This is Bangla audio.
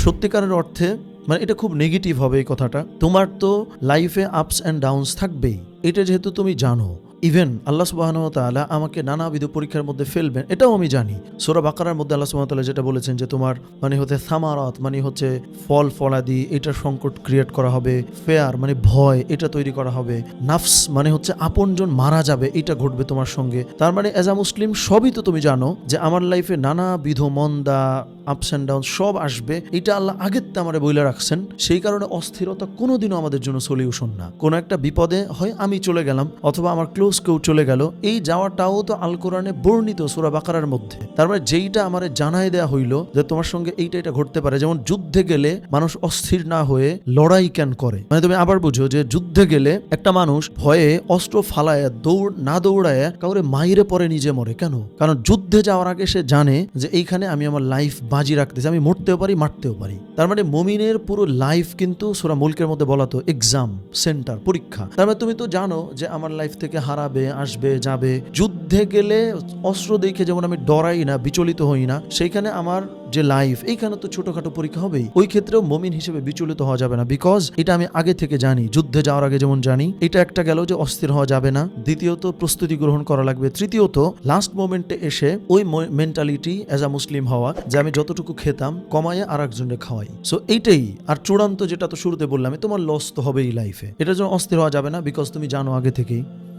সত্যিকারের অর্থে মানে এটা খুব নেগেটিভ হবে এই কথাটা। তোমার তো লাইফে আপস অ্যান্ড ডাউনস থাকবেই, এটা যেহেতু তুমি জানো। ইভেন আল্লাহ সুবহানাহু ওয়া তাআলা আমাকে নানাবিধ পরীক্ষার মধ্যে ফেলবেন, এটাও আমি জানি। সূরা বাকারার মধ্যে আল্লাহ সুবহানাহু ওয়া তাআলা যেটা বলেছেন যে তোমার মানে হচ্ছে সামারাত মানে হচ্ছে ফল ফলাদি, এটা সংকট ক্রিয়েট করা হবে। ফেয়ার মানে ভয়, এটা তৈরি করা হবে। নাফস মানে হচ্ছে আপনজন মারা যাবে, এটা ঘটবে তোমার সঙ্গে। তার মানে অ্যাজ আ মুসলিম সবই তো তুমি জানো যে আমার লাইফে নানাবিধ মন্দা আপস অ্যান্ড ডাউন সব আসবে, এটা আল্লাহ আগের তে আমারে বইলে রাখছেন। সেই কারণে অস্থিরতা কোনোদিনও আমাদের জন্য সলিউশন না। কোনো একটা বিপদে হয় আমি চলে গেলাম অথবা আমার ক্লোজ কেউ চলে গেল, এই যাওয়াটাও তো আল কোরআনে বর্ণিত সূরা বাকারার মধ্যে। তার মানে যেইটা আমারে জানাই দেয়া হইল যে তোমার সঙ্গে এইটা ঘটতে পারে। যেমন যুদ্ধে গেলে মানুষ অস্থির না হয়ে লড়াই কেন করে, মানে তুমি আবার বুঝো যে যুদ্ধে গেলে একটা মানুষ ভয়ে অস্ত্র ফালায় দৌড়ায় কাউরে মাইরে পরে নিজে মরে কেন? কারণ যুদ্ধে যাওয়ার আগে সে জানে যে এইখানে আমি আমার লাইফ বাজি রাখতেছি, আমি মরতেও পারি মারতেও পারি। তার মানে মুমিনের পুরো লাইফ কিন্তু সূরা মুলকের মধ্যে বলা তো এক্সাম সেন্টার, পরীক্ষা। তার মানে তুমি তো জানো যে আমার লাইফ থেকে হারাবে, আসবে, যাবে। যুদ্ধে গেলে অস্ত্র দেখে যেমন আমি ডরাই না, বিচলিত হই না, সেইখানে আমার যে লাইফ এইখানে তো ছোটখাটো পরীক্ষা হবেই। ওই ক্ষেত্রেও মুমিন হিসেবে বিচলিত হওয়া যাবে না, বিকজ এটা আমি আগে থেকে জানি। যুদ্ধে যাওয়ার আগে যেমন জানি, এটা একটা গেল যে অস্থির হওয়া যাবে না। দ্বিতীয়ত প্রস্তুতি গ্রহণ করা লাগবে। তৃতীয়ত লাস্ট মোমেন্টে এসে ওই মেন্টালিটি অ্যাজ আ মুসলিম হওয়া যে আমি যতটুকু খেতাম কমায়ে আর একজনকে খাওয়াই। সো এইটাই। আর চূড়ান্ত যেটা তো শুরুতে বললাম, তোমার লস তো হবেই লাইফে, এটার জন্য অস্থির হওয়া যাবে না, বিকজ তুমি জানো আগে থেকেই।